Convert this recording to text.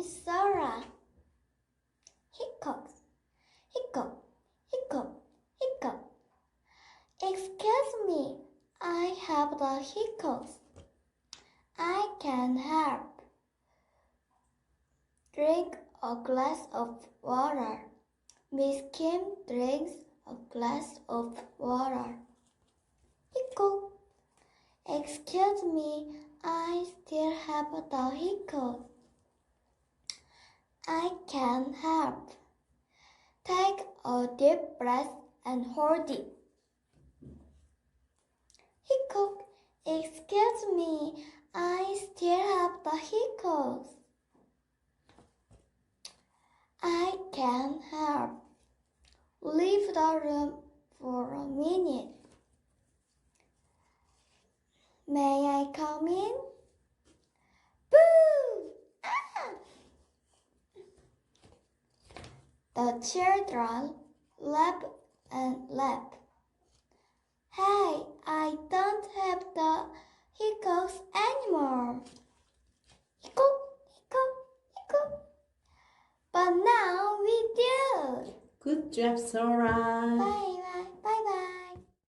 is Sora. Hiccups, hiccup, hiccup, hiccup. Excuse me, I have the hiccups. I can help. Drink a glass of water. Miss Kim drinks a glass of water. Hiccup. Excuse me, I still have the hiccups. I can help. Take a deep breath and hold it. Hiccup. Excuse me, I still have the hiccups. I can help. Leave the room for a minute. May I come in? Boo! Ah! The children laugh and laugh. Hey, I don't have the hiccups anymore. Hiccup, hiccup, hiccup. But now we do. Good job, Sora. Bye.